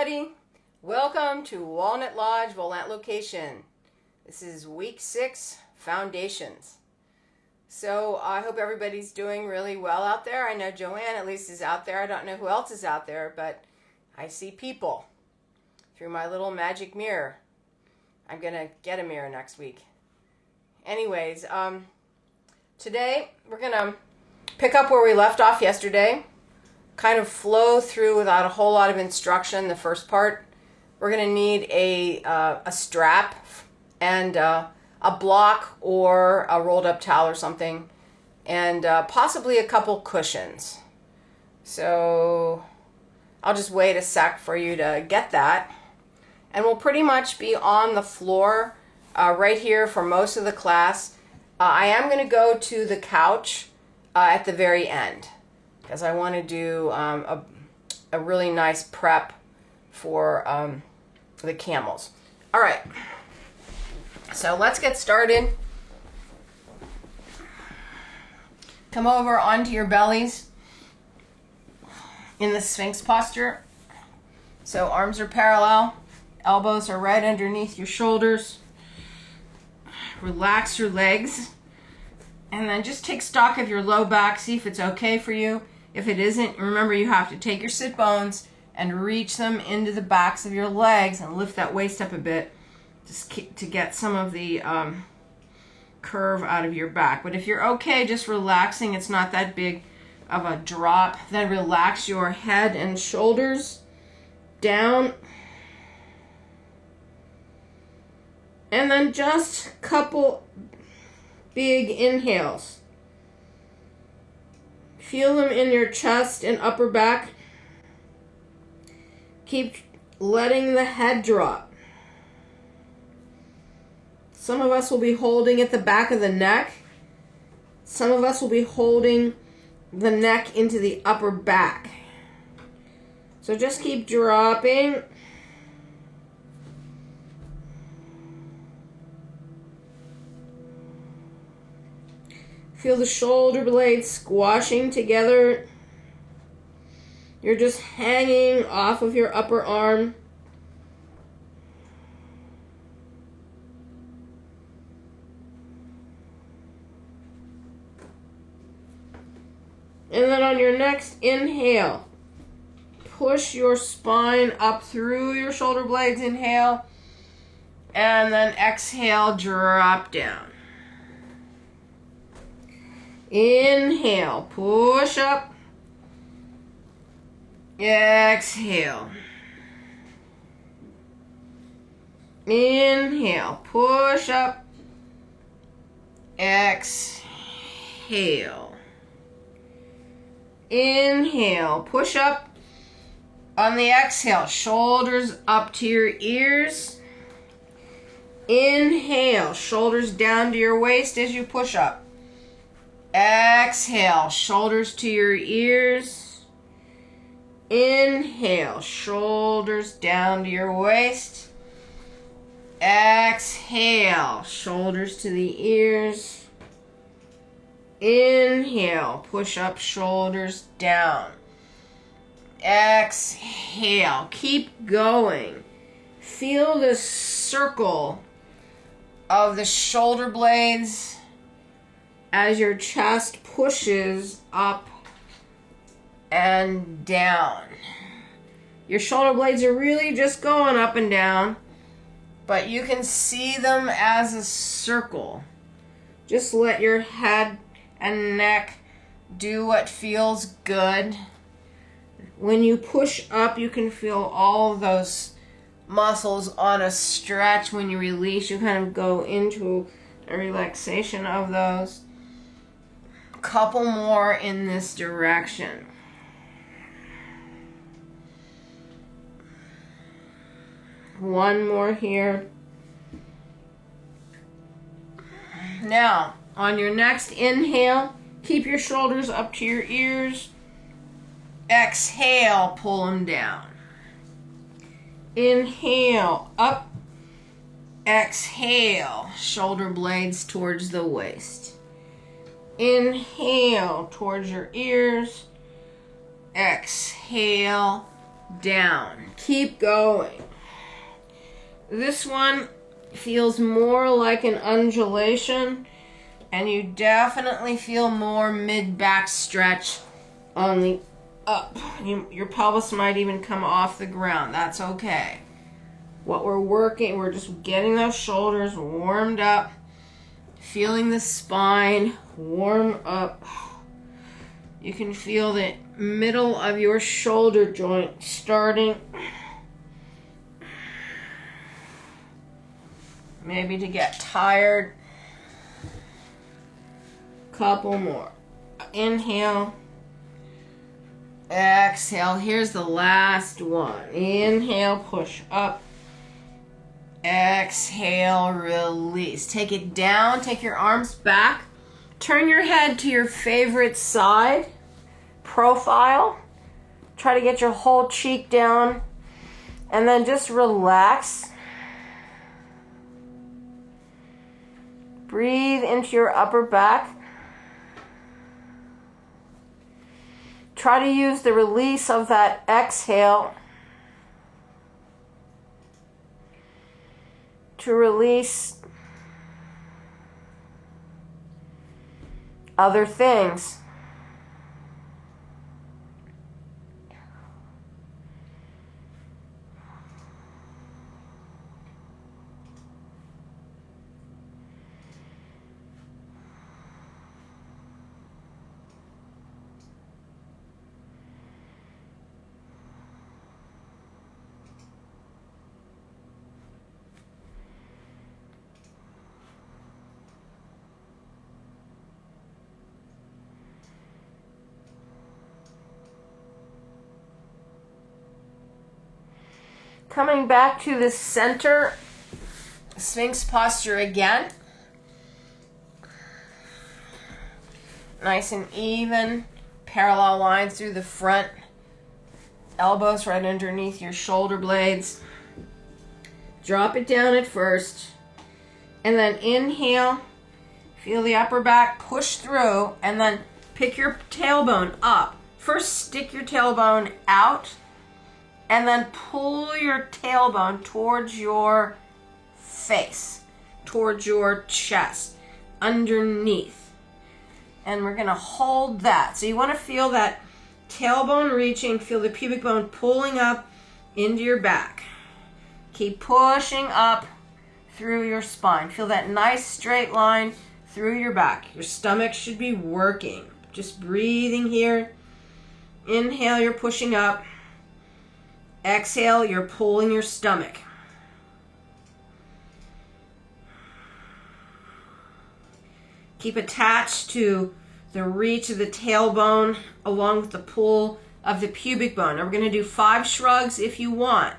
everybody. Welcome to Walnut Lodge, Volant Location. This is week 6, Foundations. So I hope everybody's doing really well out there. I know Joanne at least is out there. I don't know who else is out there, but I see people through my little magic mirror. I'm going to get a mirror next week. Anyways, today we're going to pick up where we left off yesterday. Kind of flow through without a whole lot of instruction the first part. We're going to need a strap and a block or a rolled up towel or something, and possibly a couple cushions. So I'll just wait a sec for you to get that, and we'll pretty much be on the floor right here for most of the class. I am going to go to the couch at the very end, because I want to do a really nice prep for the camels. All right, so let's get started. Come over onto your bellies in the Sphinx posture. So arms are parallel, elbows are right underneath your shoulders. Relax your legs, and then just take stock of your low back. See if it's okay for you. If it isn't, remember you have to take your sit bones and reach them into the backs of your legs and lift that waist up a bit just to get some of the curve out of your back. But if you're okay just relaxing, it's not that big of a drop, then relax your head and shoulders down. And then just a couple big inhales. Feel them in your chest and upper back. Keep letting the head drop. Some of us will be holding at the back of the neck. Some of us will be holding the neck into the upper back. So just keep dropping. Feel the shoulder blades squashing together. You're just hanging off of your upper arm. And then on your next inhale, push your spine up through your shoulder blades. Inhale. And then exhale, drop down. Inhale, push up. Exhale. Inhale, push up. Exhale. Inhale, push up. On the exhale, shoulders up to your ears. Inhale, shoulders down to your waist as you push up. Exhale, shoulders to your ears. Inhale, shoulders down to your waist. Exhale, shoulders to the ears. Inhale, push up, shoulders down. Exhale, keep going. Feel the circle of the shoulder blades as your chest pushes up and down. Your shoulder blades are really just going up and down, but you can see them as a circle. Just let your head and neck do what feels good. When you push up, you can feel all of those muscles on a stretch. When you release, you kind of go into a relaxation of those. Couple more in this direction. One more here. Now, on your next inhale, keep your shoulders up to your ears. Exhale, pull them down. Inhale, up. Exhale, shoulder blades towards the waist. Inhale towards your ears. Exhale, down. Keep going. This one feels more like an undulation, and you definitely feel more mid-back stretch on the up. Your pelvis might even come off the ground. That's okay. What we're just getting those shoulders warmed up, feeling the spine warm up. You can feel the middle of your shoulder joint starting maybe to get tired. Couple more. Inhale. Exhale. Here's the last one. Inhale, push up. Exhale, release. Take it down. Take your arms back. Turn your head to your favorite side profile. Try to get your whole cheek down. And then just relax. Breathe into your upper back. Try to use the release of that exhale to release other things. Coming back to the center, Sphinx posture again. Nice and even, parallel lines through the front. Elbows right underneath your shoulder blades. Drop it down at first. And then inhale, feel the upper back push through, and then pick your tailbone up. First, stick your tailbone out. And then pull your tailbone towards your face, towards your chest, underneath. And we're going to hold that. So you want to feel that tailbone reaching, feel the pubic bone pulling up into your back. Keep pushing up through your spine. Feel that nice straight line through your back. Your stomach should be working. Just breathing here. Inhale, you're pushing up. Exhale, you're pulling your stomach. Keep attached to the reach of the tailbone along with the pull of the pubic bone. Now we're going to do 5 shrugs if you want.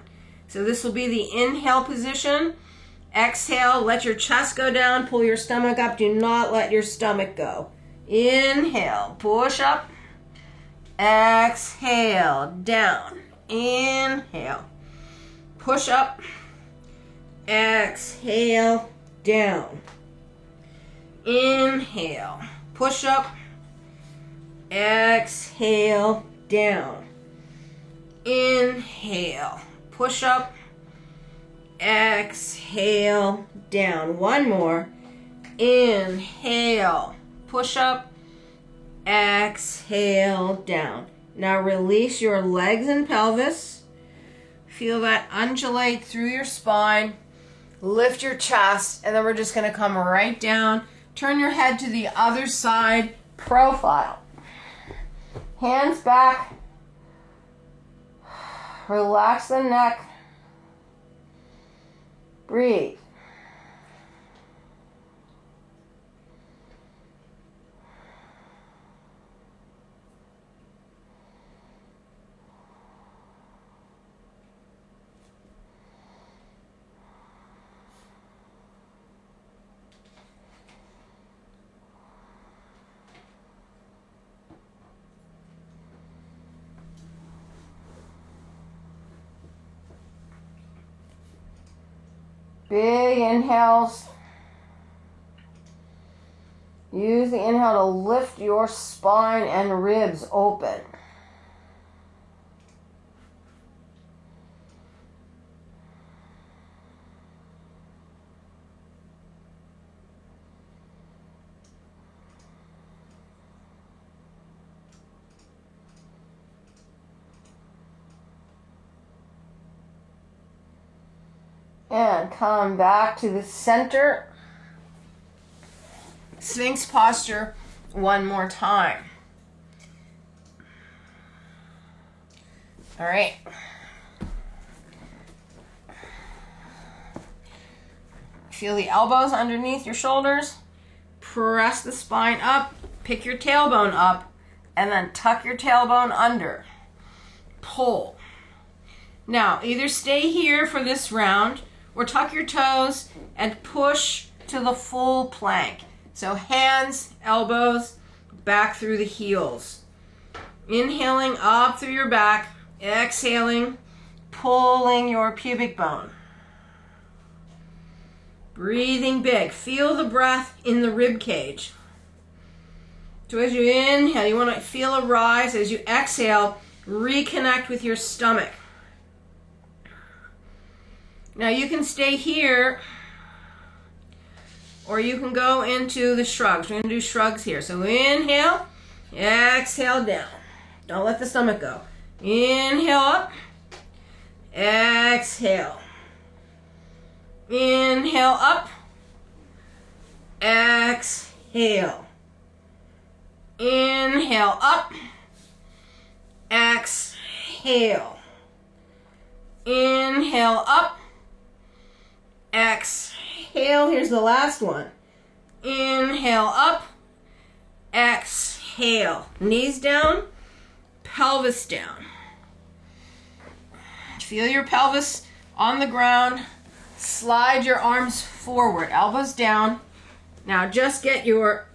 So this will be the inhale position. Exhale, let your chest go down, pull your stomach up. Do not let your stomach go. Inhale, push up. Exhale, down. Inhale, push up, exhale, down. Inhale, push up, exhale, down. Inhale, push up, exhale, down. One more. Inhale, push up, exhale, down. Now release your legs and pelvis. Feel that undulate through your spine. Lift your chest, and then we're just going to come right down. Turn your head to the other side, profile. Hands back. Relax the neck. Breathe. Big inhales. Use the inhale to lift your spine and ribs open. And come back to the center. Sphinx posture one more time. All right. Feel the elbows underneath your shoulders. Press the spine up. Pick your tailbone up. And then tuck your tailbone under. Pull. Now, either stay here for this round or tuck your toes and push to the full plank. So hands, elbows, back through the heels. Inhaling up through your back. Exhaling, pulling your pubic bone. Breathing big. Feel the breath in the rib cage. So as you inhale, you want to feel a rise. As you exhale, reconnect with your stomach. Now you can stay here or you can go into the shrugs. We're going to do shrugs here. So inhale, exhale down. Don't let the stomach go. Inhale up, exhale. Inhale up, exhale. Inhale up, exhale. Inhale up, exhale. Here's the last one. Inhale up, exhale. Knees down, pelvis down. Feel your pelvis on the ground. Slide your arms forward, elbows down. Now just get your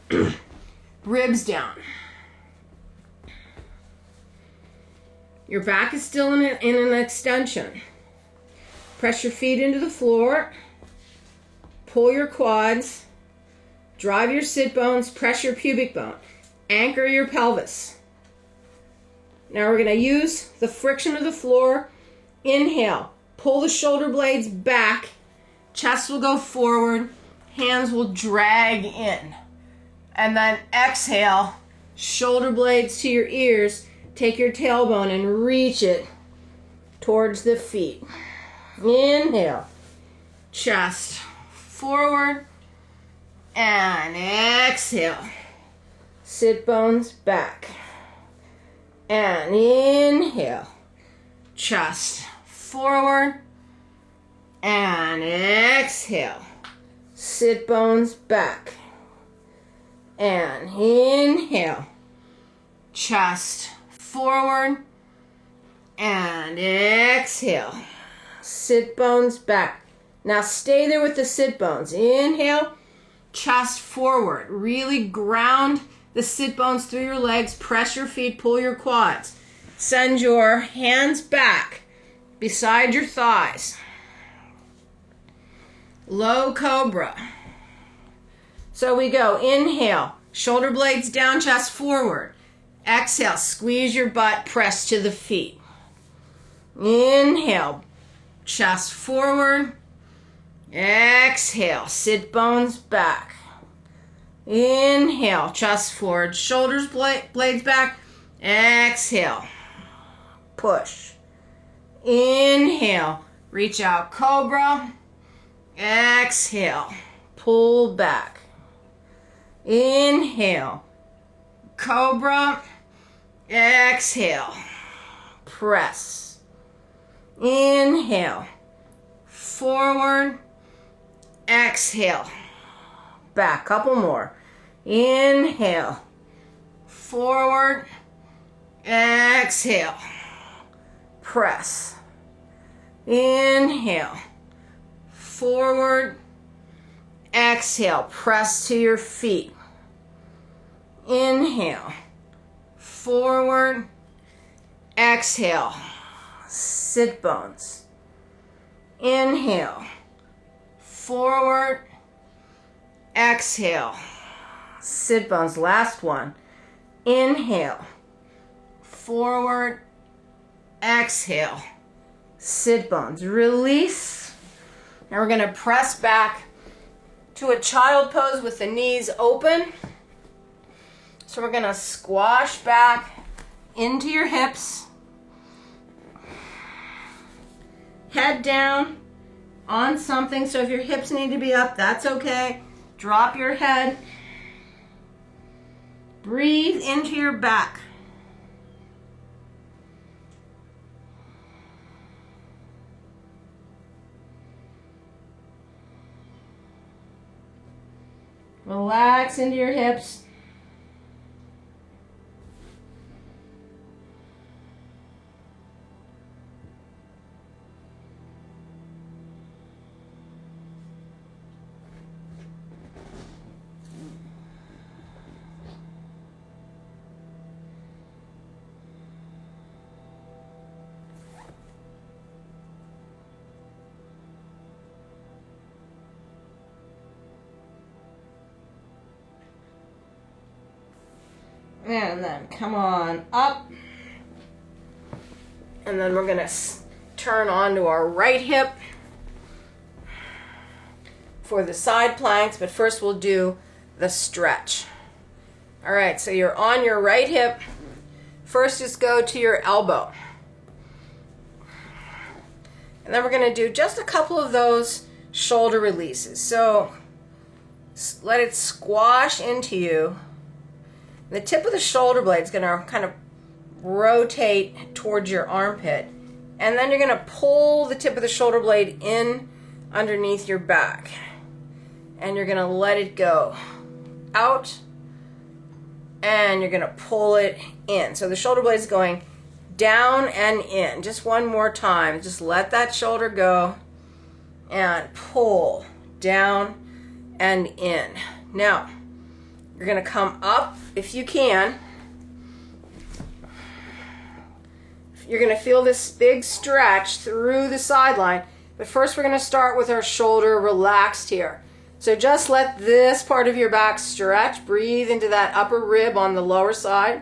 ribs down. Your back is still in an extension. Press your feet into the floor. Pull your quads. Drive your sit bones. Press your pubic bone. Anchor your pelvis. Now we're going to use the friction of the floor. Inhale. Pull the shoulder blades back. Chest will go forward. Hands will drag in. And then exhale. Shoulder blades to your ears. Take your tailbone and reach it towards the feet. Inhale. Chest forward. And exhale. Sit bones back. And inhale. Chest forward. And exhale. Sit bones back. And inhale. Chest forward. And exhale. Sit bones back. Now stay there with the sit bones. Inhale. Chest forward. Really ground the sit bones through your legs. Press your feet. Pull your quads. Send your hands back beside your thighs. Low cobra. So we go. Inhale. Shoulder blades down, chest forward. Exhale. Squeeze your butt. Press to the feet. Inhale. Chest forward. Exhale. Sit bones back. Inhale. Chest forward. Shoulders blades back. Exhale. Push. Inhale. Reach out. Cobra. Exhale. Pull back. Inhale. Cobra. Exhale. Press. Inhale. Forward. Exhale. Back. Couple more. Inhale. Forward. Exhale. Press. Inhale. Forward. Exhale. Press to your feet. Inhale. Forward. Exhale. Sit bones. Inhale. Forward. Exhale. Sit bones. Last one. Inhale. Forward. Exhale. Sit bones. Release. Now we're going to press back to a child pose with the knees open. So we're going to squash back into your hips. Head down, on something. So if your hips need to be up, that's okay. Drop your head. Breathe into your back. Relax into your hips. And then come on up. And then we're going to turn onto our right hip for the side planks, but first we'll do the stretch. All right, so you're on your right hip. First, just go to your elbow. And then we're going to do just a couple of those shoulder releases. So let it squash into you. The tip of the shoulder blade is going to kind of rotate towards your armpit. And then you're going to pull the tip of the shoulder blade in underneath your back. And you're going to let it go out. And you're going to pull it in. So the shoulder blade is going down and in. Just one more time. Just let that shoulder go. And pull down and in. Now, you're going to come up if you can. You're going to feel this big stretch through the sideline. But first we're going to start with our shoulder relaxed here. So just let this part of your back stretch. Breathe into that upper rib on the lower side.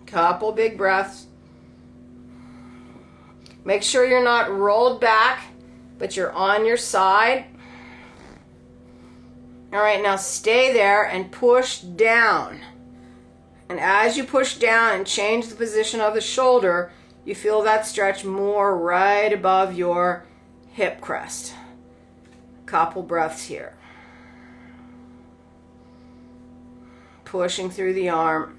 Couple big breaths. Make sure you're not rolled back, but you're on your side. All right, now stay there and push down. And as you push down and change the position of the shoulder, you feel that stretch more right above your hip crest. Couple breaths here. Pushing through the arm.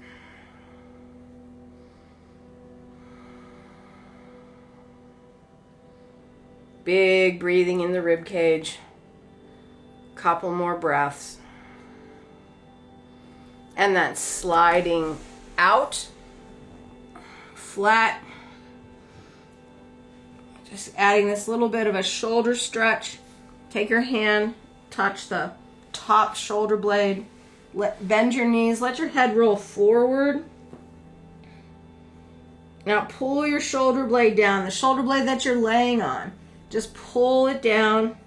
Big breathing in the rib cage. Couple more breaths. And then sliding out, flat. Just adding this little bit of a shoulder stretch. Take your hand, touch the top shoulder blade. Bend your knees, let your head roll forward. Now pull your shoulder blade down, the shoulder blade that you're laying on. Just pull it down.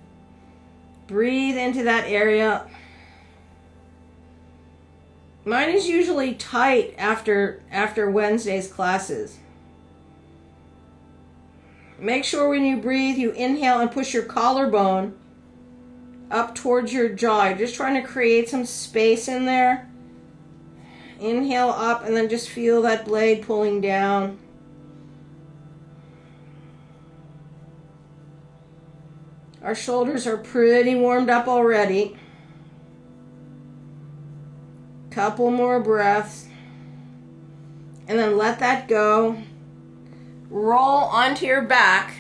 Breathe into that area. Mine is usually tight after Wednesday's classes. Make sure when you breathe, you inhale and push your collarbone up towards your jaw. You're just trying to create some space in there. Inhale up and then just feel that blade pulling down. Our shoulders are pretty warmed up already. Couple more breaths. And then let that go. Roll onto your back.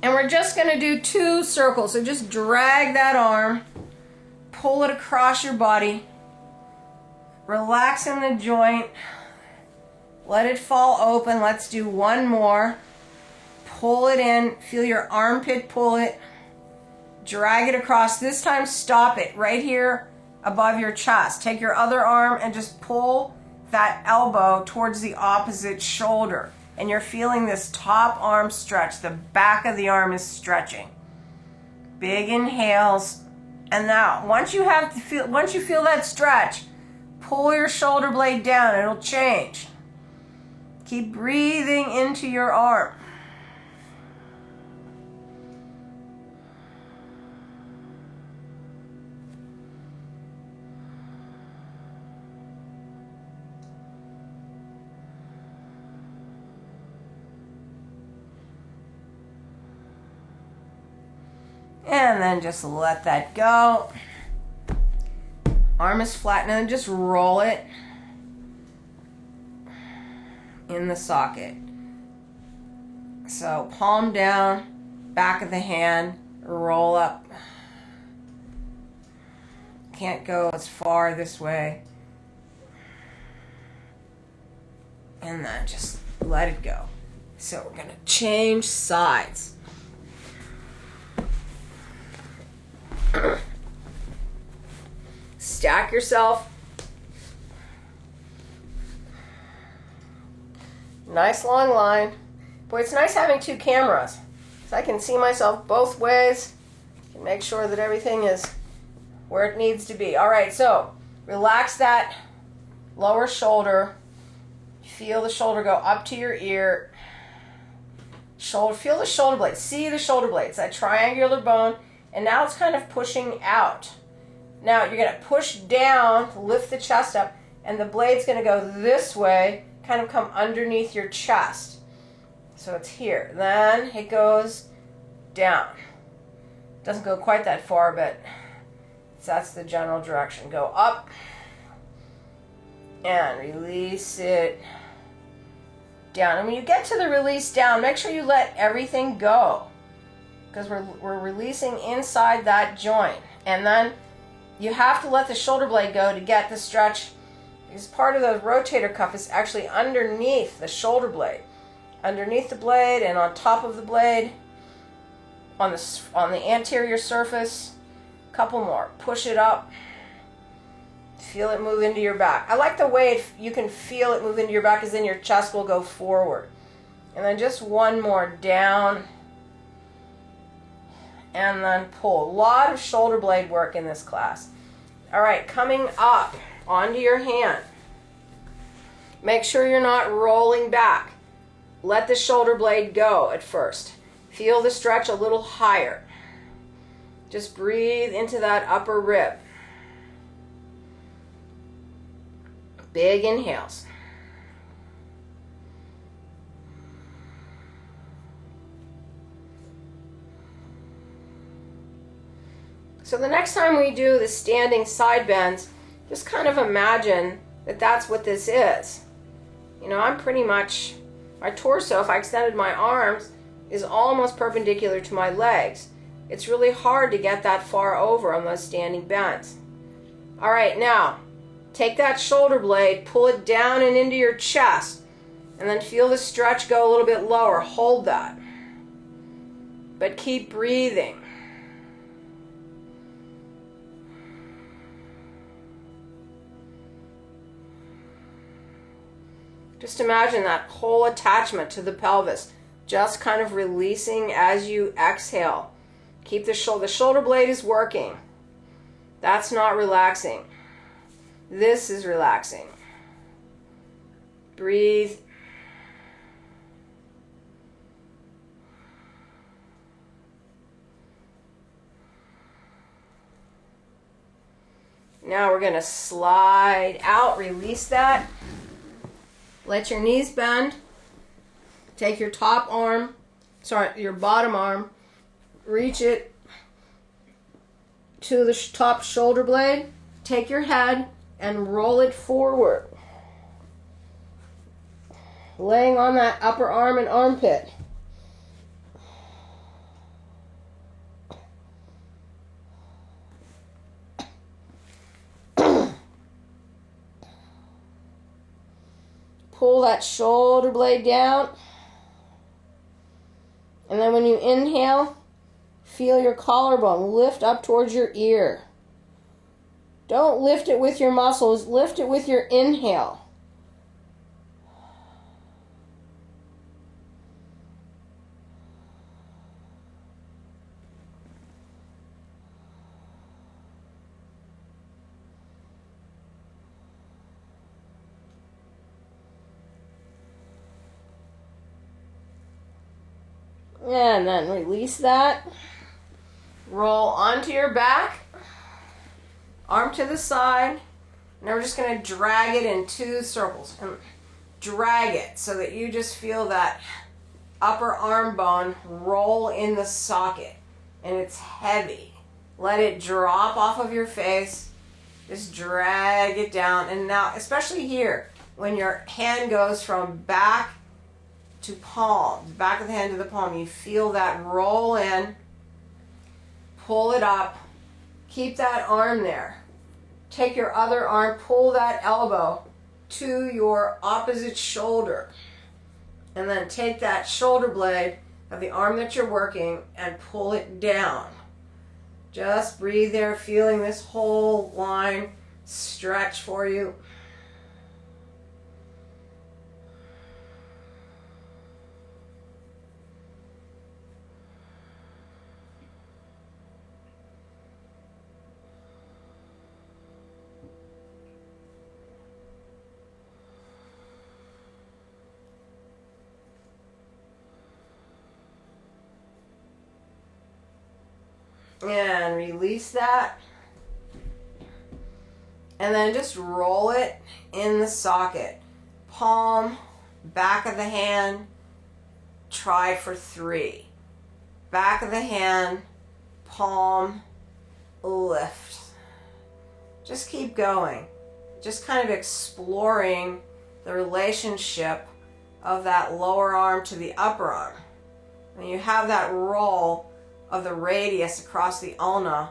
And we're just going to do 2 circles. So just drag that arm. Pull it across your body. Relax in the joint. Let it fall open. Let's do one more. Pull it in. Feel your armpit pull it. Drag it across. This time stop it right here above your chest. Take your other arm and just pull that elbow towards the opposite shoulder. And you're feeling this top arm stretch. The back of the arm is stretching. Big inhales. And now, once you feel that stretch, pull your shoulder blade down. It'll change. Keep breathing into your arm. And then just let that go. Arm is flat, and then just roll it in the socket. So palm down, back of the hand, roll up. Can't go as far this way. And then just let it go. So we're going to change sides. Stack yourself. Nice long line. Boy, it's nice having two cameras, so I can see myself both ways and make sure that everything is where it needs to be. All right, so relax that lower shoulder. Feel the shoulder go up to your ear. Feel the shoulder blades. See the shoulder blades, that triangular bone, and now it's kind of pushing out. Now you're going to push down, lift the chest up, and the blade's going to go this way, kind of come underneath your chest. So it's here. Then it goes down. Doesn't go quite that far, but that's the general direction. Go up and release it down. And when you get to the release down, make sure you let everything go, because we're releasing inside that joint. And then you have to let the shoulder blade go to get the stretch, because part of the rotator cuff is actually underneath the shoulder blade. Underneath the blade and on top of the blade, on the anterior surface. A couple more. Push it up. Feel it move into your back. I like the way you can feel it move into your back, because then your chest will go forward. And then just one more down. And then pull. A lot of shoulder blade work in this class. All right, coming up onto your hand. Make sure you're not rolling back. Let the shoulder blade go at first. Feel the stretch a little higher. Just breathe into that upper rib. Big inhales. So the next time we do the standing side bends, just kind of imagine that that's what this is. You know, I'm pretty much, my torso, if I extended my arms, is almost perpendicular to my legs. It's really hard to get that far over on those standing bends. All right, now, take that shoulder blade, pull it down and into your chest, and then feel the stretch go a little bit lower. Hold that. But keep breathing. Just imagine that whole attachment to the pelvis, just kind of releasing as you exhale. Keep the shoulder blade is working. That's not relaxing. This is relaxing. Breathe. Now we're going to slide out, release that. Let your knees bend. Take your your bottom arm, reach it to the top shoulder blade. Take your head and roll it forward, laying on that upper arm and armpit. Pull that shoulder blade down. And then when you inhale, feel your collarbone lift up towards your ear. Don't lift it with your muscles, lift it with your inhale. And then release that. Roll onto your back. Arm to the side. Now we're just going to drag it in 2 circles. And drag it so that you just feel that upper arm bone roll in the socket. and it's heavy. Let it drop off of your face. Just drag it down. And now, especially here, when your hand goes from back to palm, back of the hand to the palm, you feel that roll in, pull it up, keep that arm there. Take your other arm, pull that elbow to your opposite shoulder. And then take that shoulder blade of the arm that you're working and pull it down. Just breathe there, feeling this whole line stretch for you. And release that. And then just roll it in the socket. Palm, back of the hand, try for 3. Back of the hand, palm, lift. Just keep going. Just kind of exploring the relationship of that lower arm to the upper arm. When you have that roll of the radius across the ulna,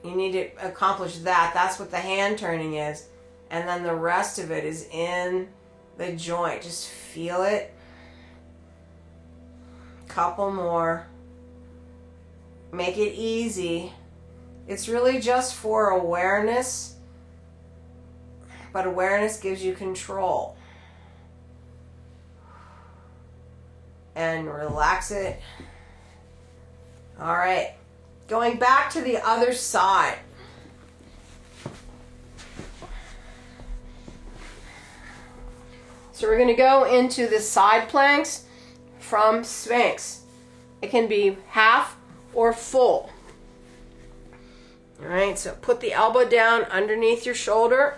you need to accomplish that. That's what the hand turning is. And then the rest of it is in the joint. Just feel it. Couple more. Make it easy. It's really just for awareness, but awareness gives you control. And relax it. All right, going back to the other side. So we're going to go into the side planks from Sphinx. It can be half or full. All right, so put the elbow down underneath your shoulder.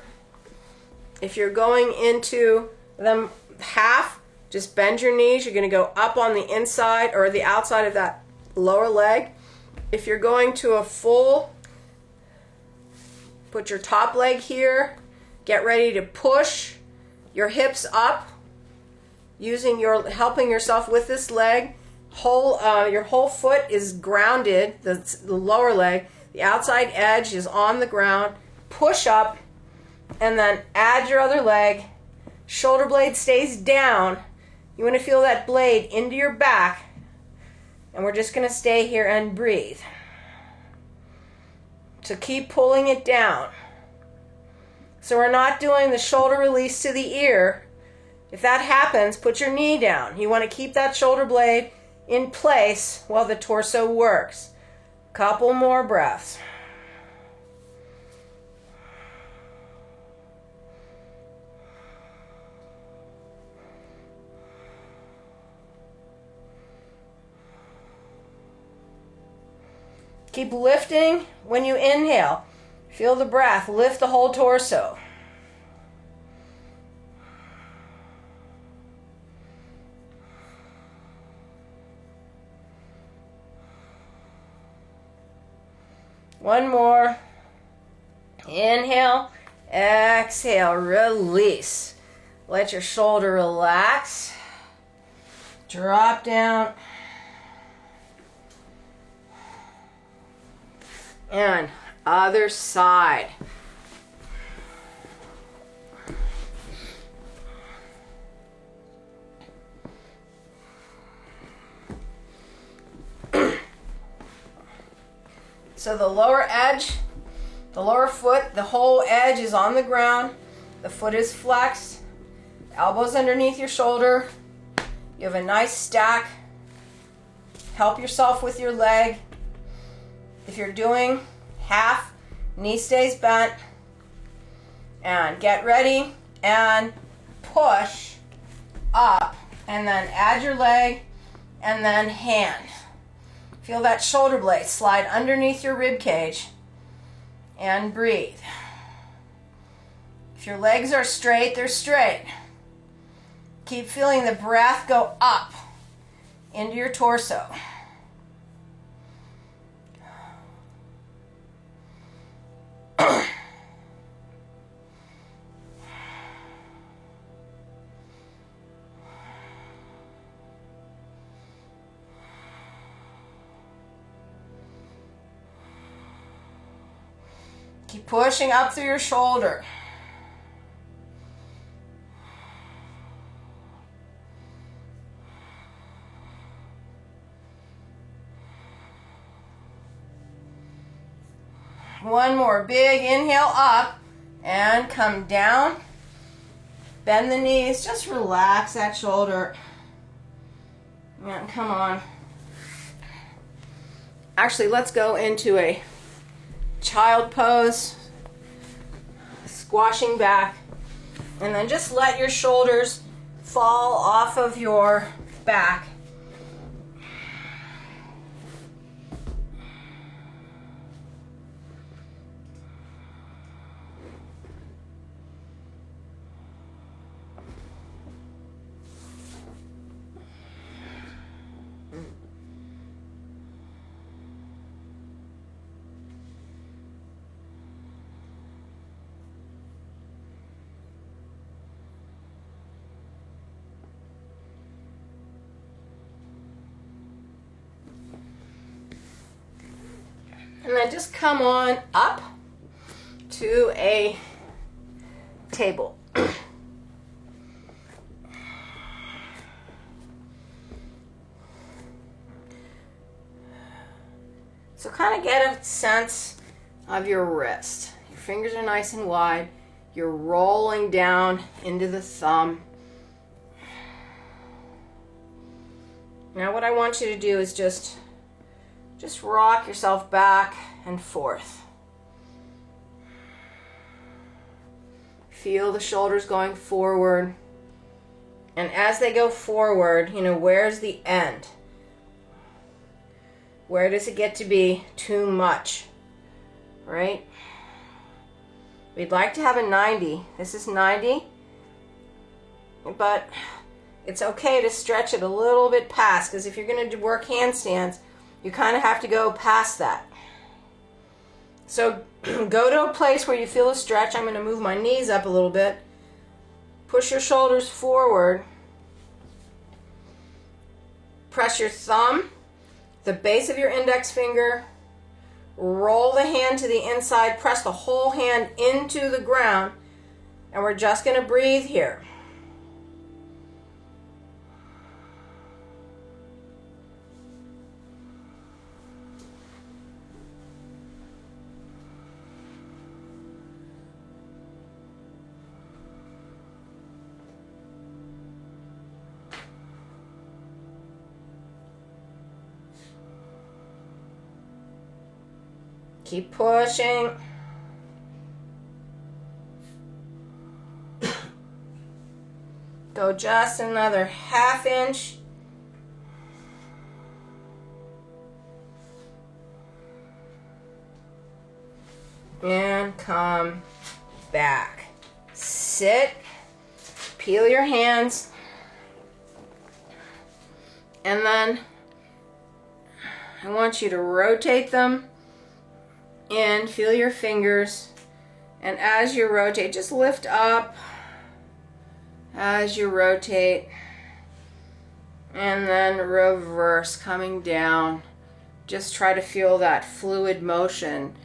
If you're going into them half, just bend your knees. You're going to go up on the inside or the outside of that lower leg. If you're going to a full, put your top leg here. Get ready to push your hips up, helping yourself with this leg. Your whole foot is grounded, the lower leg. The outside edge is on the ground. Push up, and then add your other leg. Shoulder blade stays down. You want to feel that blade into your back. And we're just going to stay here and breathe. So keep pulling it down. So we're not doing the shoulder release to the ear. If that happens, put your knee down. You want to keep that shoulder blade in place while the torso works. Couple more breaths. Keep lifting when you inhale. Feel the breath. Lift the whole torso. One more. Inhale. Exhale. Release. Let your shoulder relax. Drop down. And other side. So the lower edge, the lower foot, the whole edge is on the ground. The foot is flexed. Elbows underneath your shoulder. You have a nice stack. Help yourself with your leg. If you're doing half, knee stays bent. And get ready and push up. And then add your leg and then hand. Feel that shoulder blade slide underneath your rib cage and breathe. If your legs are straight, they're straight. Keep feeling the breath go up into your torso. pushing up through your shoulder. One more big inhale up and come down. Bend the knees, just relax that shoulder. And come on. Actually, let's go into a child pose, squashing back, and then just let your shoulders fall off of your back. And then just come on up to a table. So kind of get a sense of your wrist. Your fingers are nice and wide. You're rolling down into the thumb. Now what I want you to do is just rock yourself back and forth. Feel the shoulders going forward. And as they go forward, where's the end? Where does it get to be too much? Right? We'd like to have a 90. This is 90. But it's okay to stretch it a little bit past, because if you're going to work handstands, you kind of have to go past that. So go to a place where you feel a stretch. I'm going to move my knees up a little bit. Push your shoulders forward. Press your thumb, the base of your index finger. Roll the hand to the inside. Press the whole hand into the ground. And we're just going to breathe here. Keep pushing. Go just another half inch. And come back. Sit. Peel your hands. And then I want you to rotate them. And feel your fingers, and as you rotate, just lift up as you rotate, and then reverse, coming down. Just try to feel that fluid motion.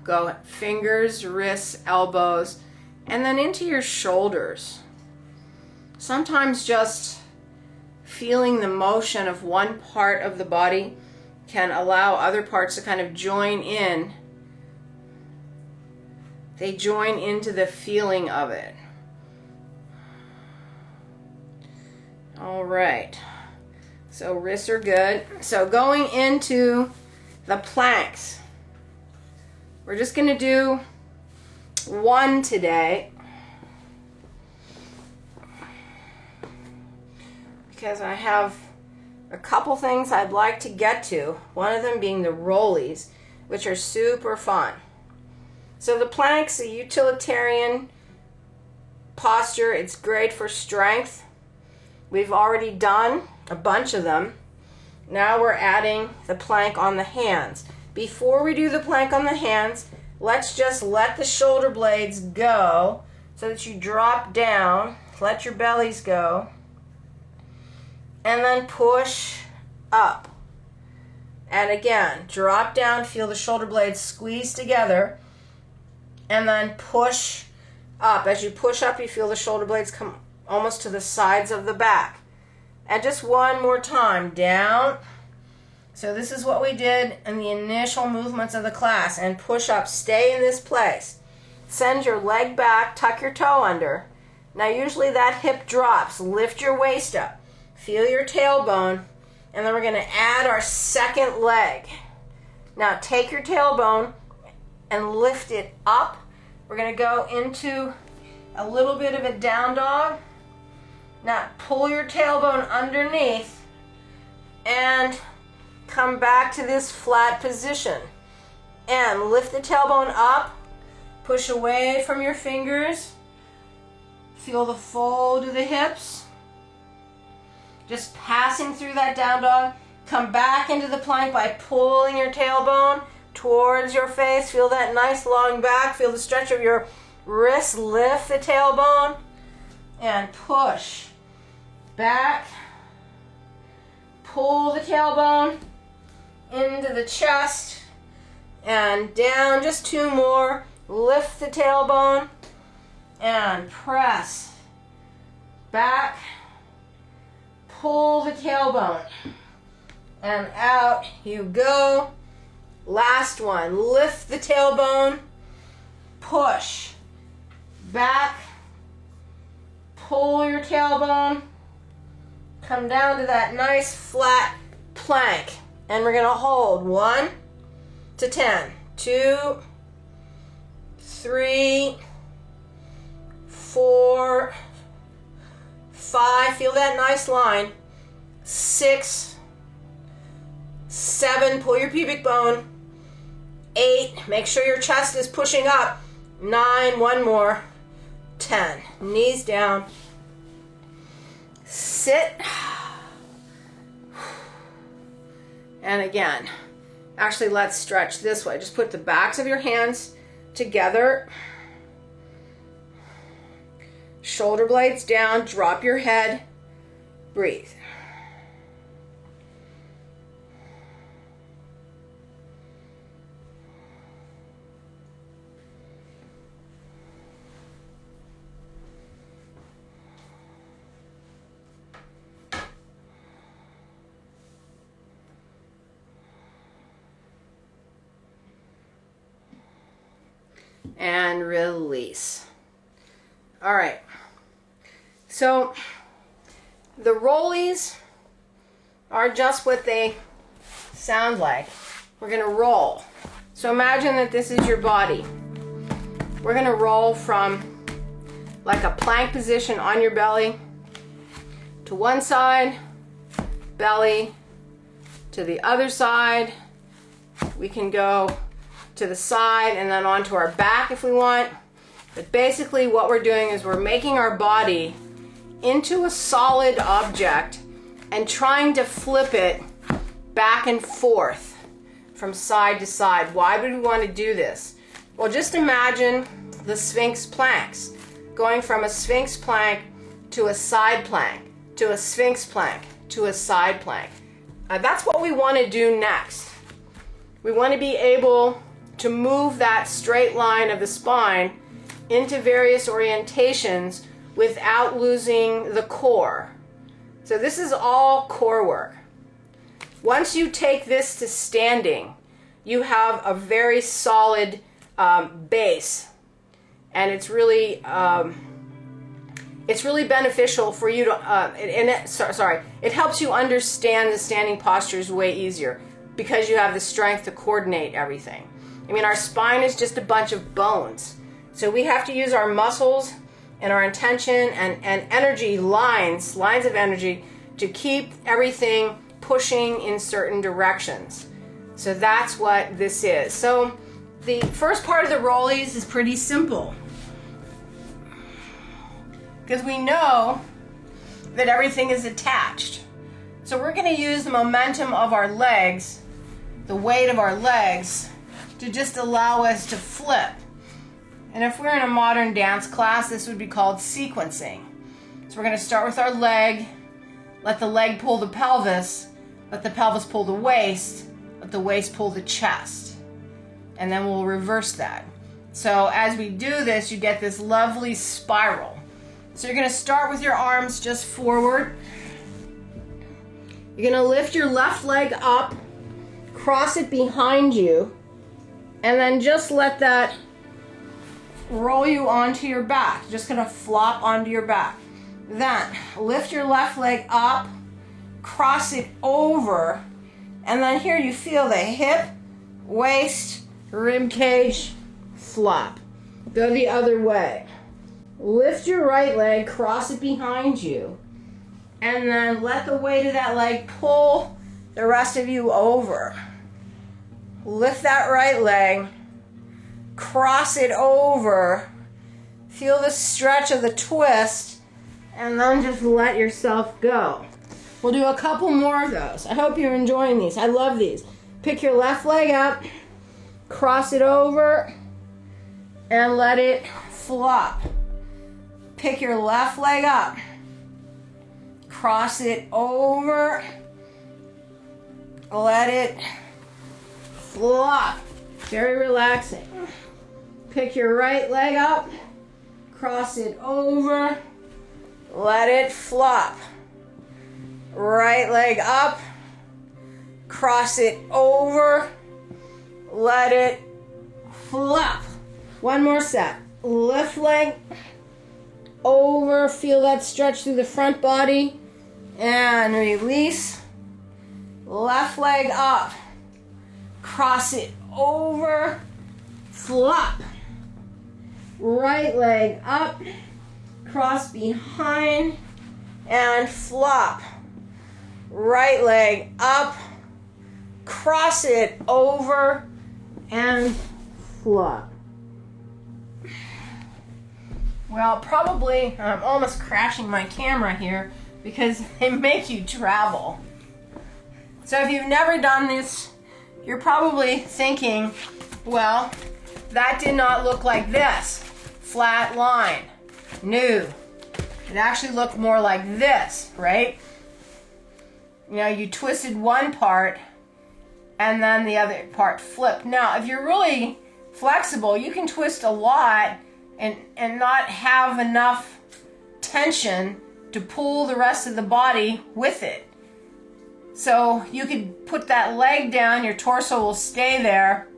Go fingers, wrists, elbows, and then into your shoulders. Sometimes just feeling the motion of one part of the body can allow other parts to kind of join in. They join into the feeling of it. All right. So wrists are good. So going into the planks. We're just going to do one today, because I have a couple things I'd like to get to. One of them being the rollies, which are super fun. So the plank's a utilitarian posture. It's great for strength. We've already done a bunch of them. Now we're adding the plank on the hands. Before we do the plank on the hands, let's just let the shoulder blades go so that you drop down. Let your bellies go. And then push up. And again, drop down, feel the shoulder blades squeeze together. and then push up. As you push up, you feel the shoulder blades come almost to the sides of the back. And just one more time, down. So this is what we did in the initial movements of the class. And push up, stay in this place. Send your leg back, tuck your toe under. Now usually that hip drops. Lift your waist up. Feel your tailbone. And then we're going to add our second leg. Now take your tailbone and lift it up. We're going to go into a little bit of a down dog. Now pull your tailbone underneath and come back to this flat position. And lift the tailbone up. Push away from your fingers. Feel the fold of the hips. Just passing through that down dog. Come back into the plank by pulling your tailbone towards your face. Feel that nice long back. Feel the stretch of your wrists. Lift the tailbone and push back. Pull the tailbone into the chest and down. Just two more. Lift the tailbone and press back. Pull the tailbone and out you go. Last one. Lift the tailbone. Push back. Pull your tailbone. Come down to that nice flat plank. And we're going to hold 1 to 10. 2, 3, 4, 5. Feel that nice line. 6, 7. Pull your pubic bone. 8. Make sure your chest is pushing up. 9. One more. 10. Knees down. Sit. And again. Actually, let's stretch this way. Just put the backs of your hands together. Shoulder blades down. Drop your head. Breathe. And release. All right. So the rollies are just what they sound like. We're going to roll. So imagine that this is your body. We're going to roll from like a plank position on your belly to one side, belly to the other side. We can go to the side and then onto our back if we want. But basically what we're doing is we're making our body into a solid object and trying to flip it back and forth from side to side. Why would we want to do this? Well, just imagine the Sphinx planks. Going from a Sphinx plank to a side plank, to a Sphinx plank, to a side plank. That's what we want to do next. We want to be able to move that straight line of the spine into various orientations without losing the core. So this is all core work. Once you take this to standing, you have a very solid base, and it's really beneficial for you to. It helps you understand the standing postures way easier because you have the strength to coordinate everything. I mean, our spine is just a bunch of bones. So we have to use our muscles and our intention and energy lines of energy to keep everything pushing in certain directions. So that's what this is. So the first part of the rollies is pretty simple, because we know that everything is attached. So we're going to use the momentum of our legs, the weight of our legs, to just allow us to flip. And if we're in a modern dance class, this would be called sequencing. So we're going to start with our leg, let the leg pull the pelvis, let the pelvis pull the waist, let the waist pull the chest. And then we'll reverse that. So as we do this, you get this lovely spiral. So you're gonna start with your arms just forward. You're gonna lift your left leg up, cross it behind you, and then just let that roll you onto your back. Just gonna flop onto your back. Then lift your left leg up, cross it over, and then here you feel the hip, waist, rib cage, flop. Go the other way. Lift your right leg, cross it behind you, and then let the weight of that leg pull the rest of you over. Lift that right leg, cross it over, feel the stretch of the twist, and then just let yourself go. We'll do a couple more of those. I hope you're enjoying these. I love these. Pick your left leg up, cross it over, and let it flop. Pick your left leg up, cross it over, let it flop. Very relaxing. Pick your right leg up, cross it over, let it flop. Right leg up, cross it over, let it flop. One more set. Left leg over, feel that stretch through the front body, and release. Left leg up, cross it over, flop. Right leg up, cross behind, and flop. Right leg up, cross it over, and flop. Well, probably I'm almost crashing my camera here because they make you travel. So if you've never done this, you're probably thinking, well, that did not look like this. Flat line. No. It actually looked more like this, right? You know, you twisted one part and then the other part flipped. Now, if you're really flexible, you can twist a lot and not have enough tension to pull the rest of the body with it. So you could put that leg down, your torso will stay there,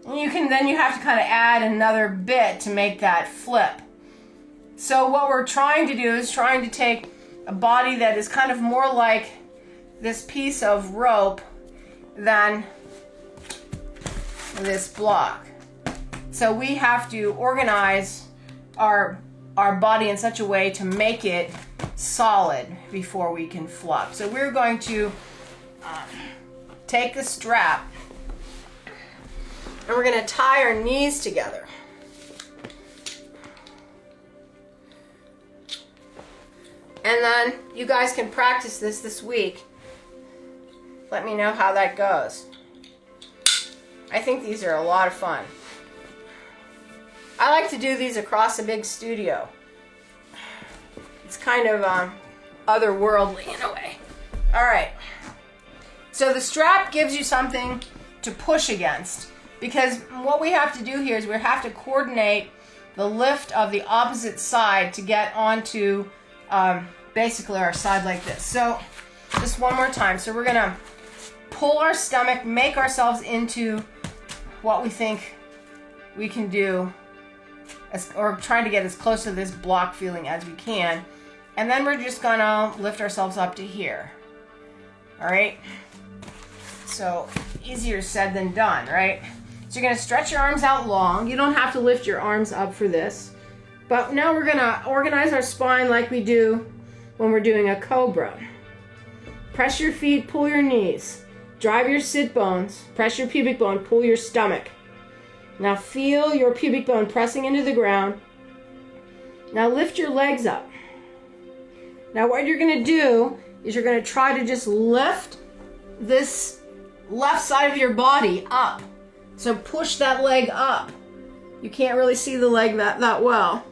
and then you have to kind of add another bit to make that flip. So what we're trying to do is trying to take a body that is kind of more like this piece of rope than this block. So we have to organize our body in such a way to make it solid before we can flop. So we're going to take the strap and we're going to tie our knees together. And then you guys can practice this week. Let me know how that goes. I think these are a lot of fun. I like to do these across a big studio. It's kind of otherworldly in a way. All right. So the strap gives you something to push against, because what we have to do here is we have to coordinate the lift of the opposite side to get onto basically our side like this. So just one more time. So we're gonna pull our stomach, make ourselves into what we think we can do, or trying to get as close to this block feeling as we can. And then we're just gonna lift ourselves up to here. All right? So easier said than done, right? So you're gonna stretch your arms out long. You don't have to lift your arms up for this. But now we're gonna organize our spine like we do when we're doing a cobra. Press your feet, pull your knees. Drive your sit bones, press your pubic bone, pull your stomach. Now feel your pubic bone pressing into the ground. Now lift your legs up. Now what you're going to do is you're going to try to just lift this left side of your body up. So push that leg up. You can't really see the leg that well,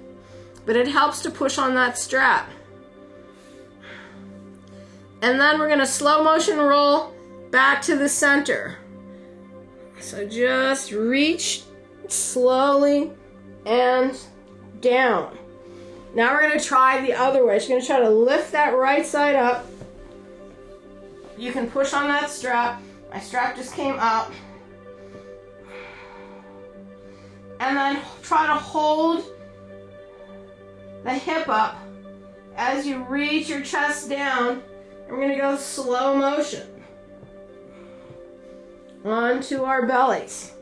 but it helps to push on that strap. And then we're going to slow motion roll back to the center. So just reach slowly and down. Now we're going to try the other way. She's going to try to lift that right side up. You can push on that strap. My strap just came up. And then try to hold the hip up as you reach your chest down. We're going to go slow motion onto our bellies.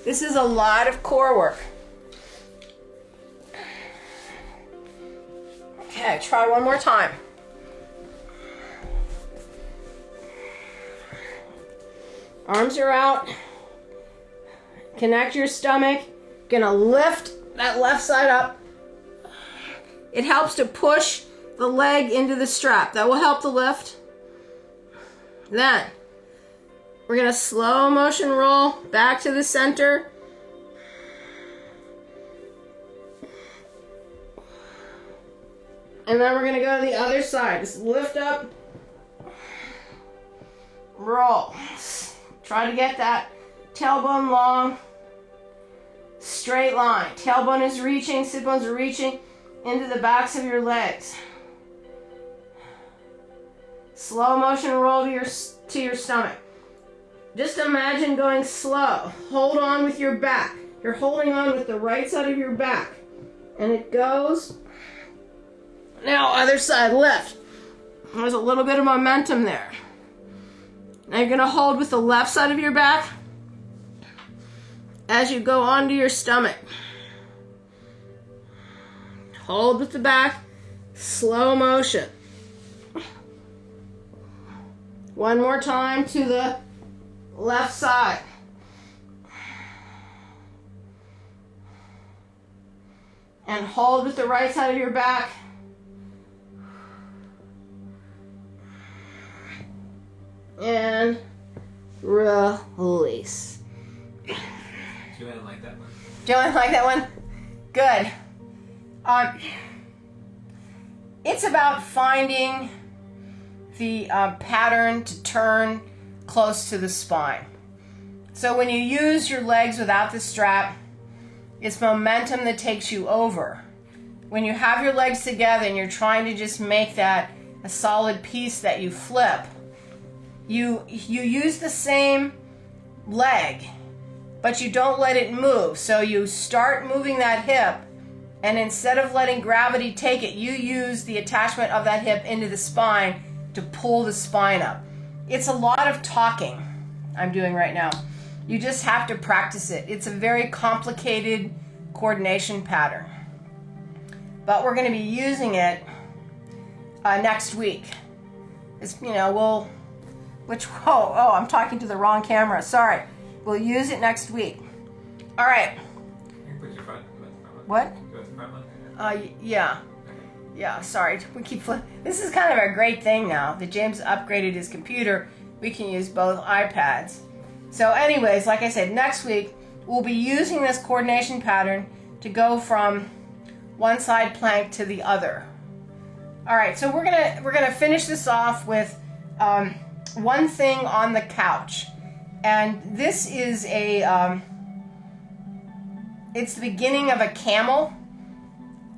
This is a lot of core work. Okay, try one more time. Arms are out. Connect your stomach. Gonna lift that left side up. It helps to push the leg into the strap. That will help the lift. Then we're gonna slow motion roll back to the center. And then we're gonna go to the other side. Just lift up, roll. Try to get that tailbone long, straight line. Tailbone is reaching, sit bones are reaching into the backs of your legs. Slow motion roll to your stomach. Just imagine going slow. Hold on with your back. You're holding on with the right side of your back. And it goes. Now other side, lift. There's a little bit of momentum there. Now you're going to hold with the left side of your back as you go onto your stomach. Hold with the back, slow motion. One more time to the left side. And hold with the right side of your back. And release. Joanne liked that one. Joanne liked that one? Good. It's about finding the pattern to turn close to the spine. So when you use your legs without the strap, it's momentum that takes you over. When you have your legs together and you're trying to just make that a solid piece that you flip, you use the same leg, but you don't let it move. So you start moving that hip, and instead of letting gravity take it, you use the attachment of that hip into the spine to pull the spine up. It's a lot of talking I'm doing right now. You just have to practice it. It's a very complicated coordination pattern. But we're going to be using it next week. It's, I'm talking to the wrong camera. Sorry. We'll use it next week. All right. Put your front What? Go with the front one? Yeah. Yeah, sorry. We keep This is kind of a great thing now that James upgraded his computer. We can use both iPads. So anyways, like I said, next week we'll be using this coordination pattern to go from one side plank to the other. All right, so we're gonna finish this off with one thing on the couch, and this is it's the beginning of a camel,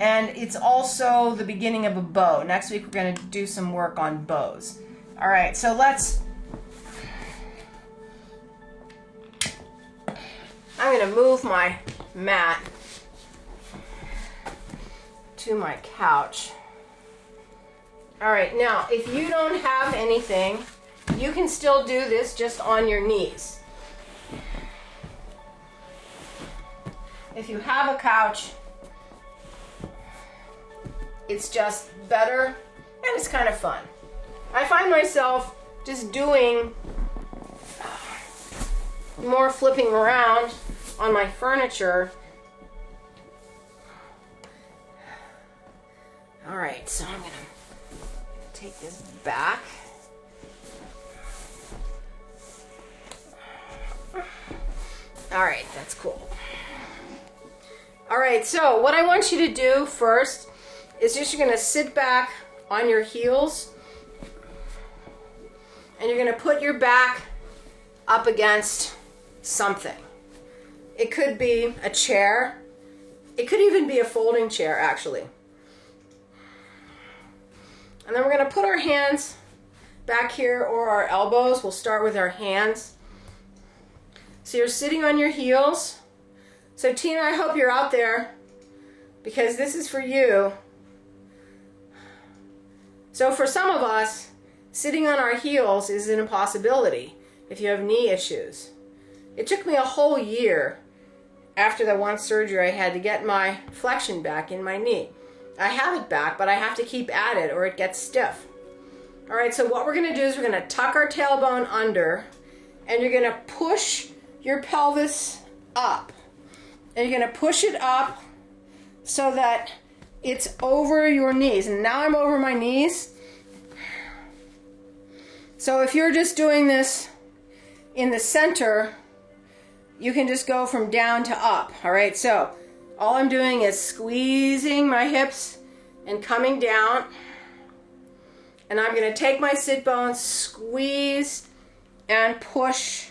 and it's also the beginning of a bow. Next week we're gonna do some work on bows. All right, so I'm gonna move my mat to my couch. All right, now if you don't have anything, you can still do this just on your knees. If you have a couch, it's just better and it's kind of fun. I find myself just doing more flipping around on my furniture. All right, so I'm gonna take this back. All right, that's cool. All right, so what I want you to do first is just you're gonna sit back on your heels and you're gonna put your back up against something. It could be a chair. It could even be a folding chair, actually. And then we're going to put our hands back here, or our elbows. We'll start with our hands. So you're sitting on your heels. So Tina, I hope you're out there, because this is for you. So for some of us, sitting on our heels is an impossibility if you have knee issues. It took me a whole year after the one surgery I had to get my flexion back in my knee. I have it back, but I have to keep at it or it gets stiff. All right, so what we're going to do is we're going to tuck our tailbone under, and you're going to push your pelvis up. And you're going to push it up so that it's over your knees. And now I'm over my knees. So if you're just doing this in the center, you can just go from down to up. All right, so all I'm doing is squeezing my hips and coming down. And I'm going to take my sit bones, squeeze, and push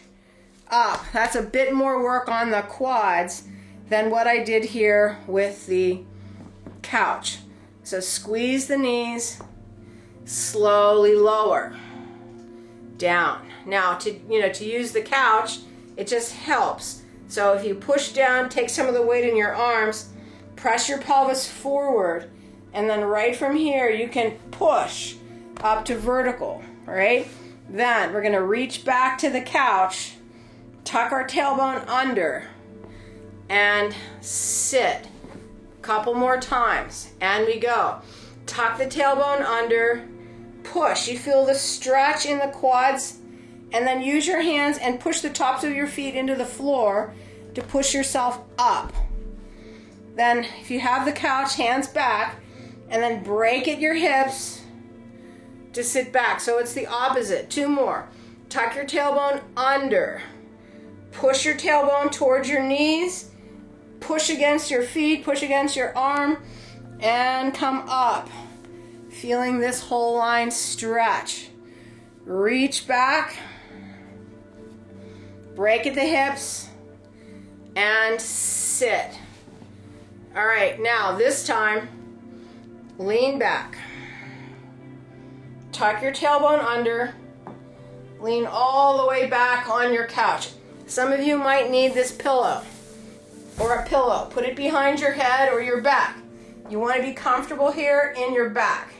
up. That's a bit more work on the quads than what I did here with the couch. So squeeze the knees, slowly lower, down. Now to use the couch, it just helps. So if you push down, take some of the weight in your arms, press your pelvis forward, and then right from here you can push up to vertical, all right? Then we're gonna reach back to the couch, tuck our tailbone under, and sit. Couple more times, and we go. Tuck the tailbone under, push. You feel the stretch in the quads, and then use your hands and push the tops of your feet into the floor to push yourself up. Then if you have the couch, hands back, and then break at your hips to sit back. So it's the opposite. Two more. Tuck your tailbone under. Push your tailbone towards your knees. Push against your feet, push against your arm, and come up. Feeling this whole line stretch. Reach back. Break at the hips. And sit. All right, now this time, lean back. Tuck your tailbone under. Lean all the way back on your couch. Some of you might need this pillow or a pillow. Put it behind your head or your back. You want to be comfortable here in your back.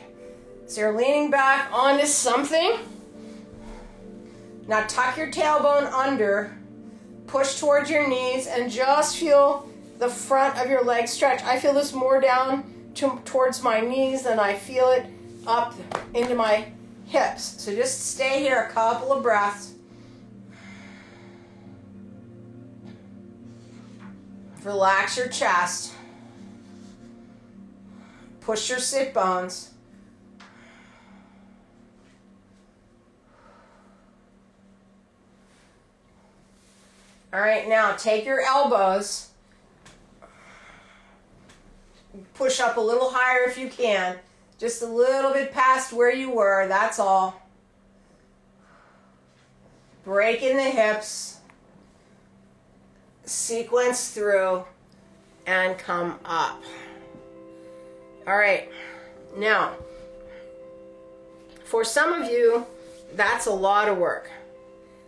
So you're leaning back onto something. Now tuck your tailbone under, push towards your knees, and just feel the front of your leg stretch. I feel this more down towards my knees than I feel it up into my hips. So just stay here a couple of breaths. Relax your chest. Push your sit bones. All right, now take your elbows. Push up a little higher if you can. Just a little bit past where you were, that's all. Break in the hips. Sequence through and come up. All right, now for some of you that's a lot of work.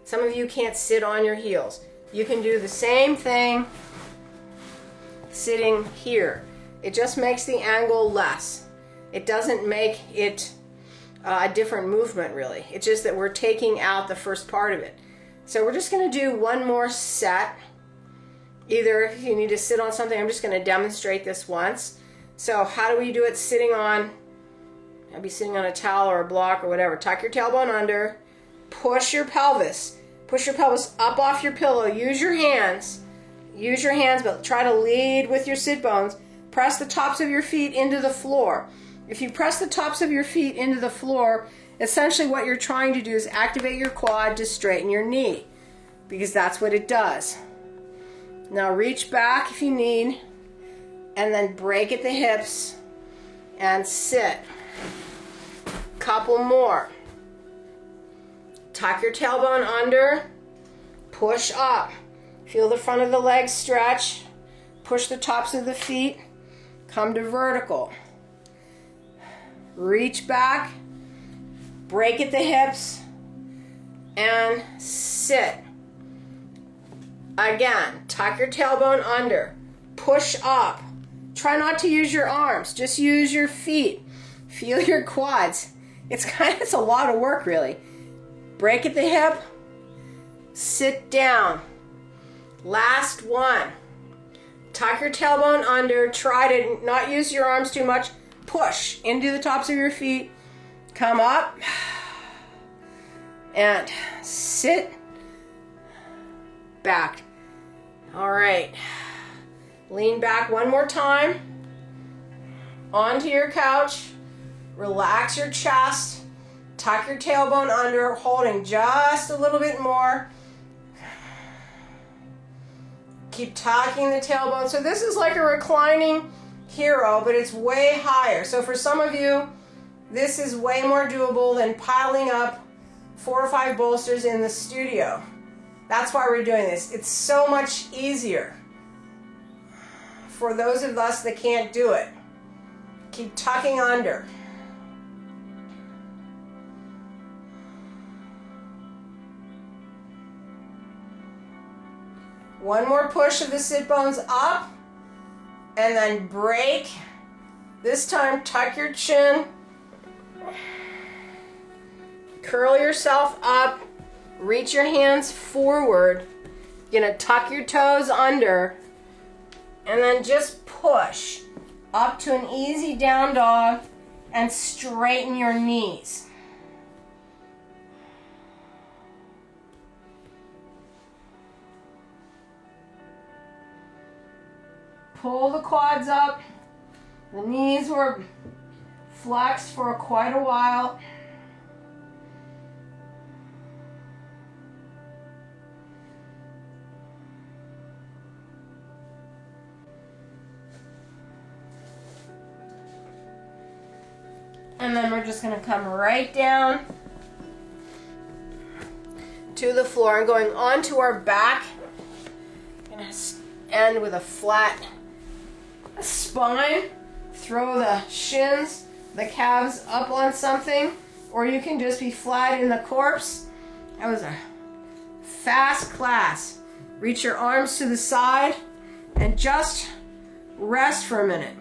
Some of you can't sit on your heels. You can do the same thing sitting here. It just makes the angle less. It doesn't make it a different movement really. It's just that we're taking out the first part of it. So we're just going to do one more set. Either if you need to sit on something, I'm just going to demonstrate this once. So how do we do it sitting on, I'll be sitting on a towel or a block or whatever. Tuck your tailbone under, push your pelvis up off your pillow. Use your hands, but try to lead with your sit bones. Press the tops of your feet into the floor. If you press the tops of your feet into the floor, essentially what you're trying to do is activate your quad to straighten your knee, because that's what it does. Now reach back if you need, and then break at the hips and sit. Couple more. Tuck your tailbone under, push up. Feel the front of the legs stretch. Push the tops of the feet. Come to vertical. Reach back. Break at the hips. And sit. Again, tuck your tailbone under. Push up. Try not to use your arms. Just use your feet. Feel your quads. It's a lot of work, really. Break at the hip. Sit down. Last one. Tuck your tailbone under. Try to not use your arms too much. Push into the tops of your feet. Come up. And sit back. All right. Lean back one more time. Onto your couch. Relax your chest. Tuck your tailbone under, holding just a little bit more. Keep tucking the tailbone. So this is like a reclining hero, but it's way higher. So for some of you, this is way more doable than piling up 4 or 5 bolsters in the studio. That's why we're doing this. It's so much easier for those of us that can't do it. Keep tucking under. One more push of the sit bones up, and then break. This time, tuck your chin. Curl yourself up. Reach your hands forward. You're gonna tuck your toes under, and then just push up to an easy down dog and straighten your knees. Pull the quads up. The knees were flexed for quite a while. And then we're just going to come right down to the floor and going onto our back. Going to end with a flat spine. Throw the shins, the calves up on something, or you can just be flat in the corpse. That was a fast class. Reach your arms to the side and just rest for a minute.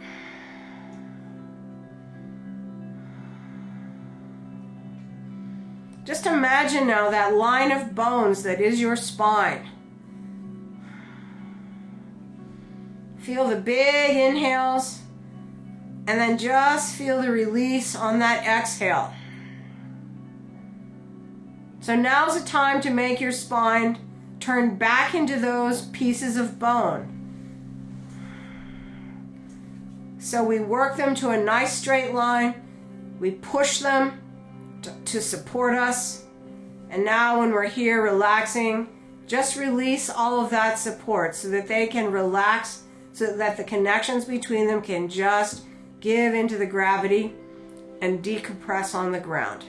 Just imagine now that line of bones that is your spine. Feel the big inhales, and then just feel the release on that exhale. So now's the time to make your spine turn back into those pieces of bone. So we work them to a nice straight line. We push them to support us. And now when we're here relaxing, just release all of that support so that they can relax, so that the connections between them can just give into the gravity and decompress on the ground.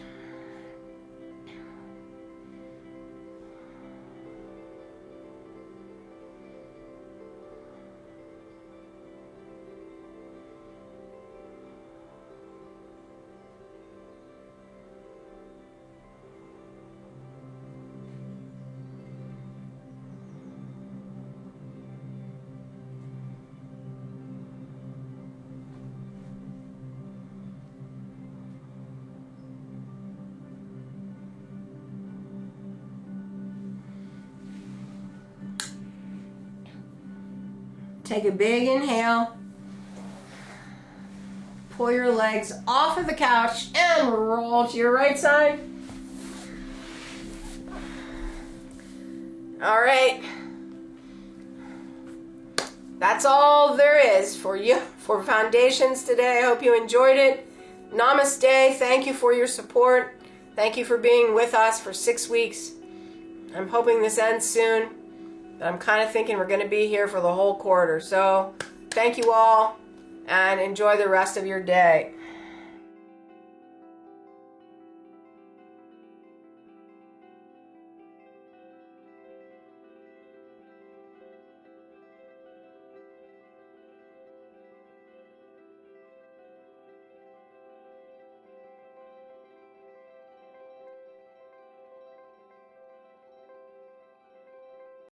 Take a big inhale. Pull your legs off of the couch and roll to your right side. All right. That's all there is for you for foundations today. I hope you enjoyed it. Namaste. Thank you for your support. Thank you for being with us for 6 weeks. I'm hoping this ends soon. I'm kind of thinking we're going to be here for the whole quarter. So thank you all and enjoy the rest of your day.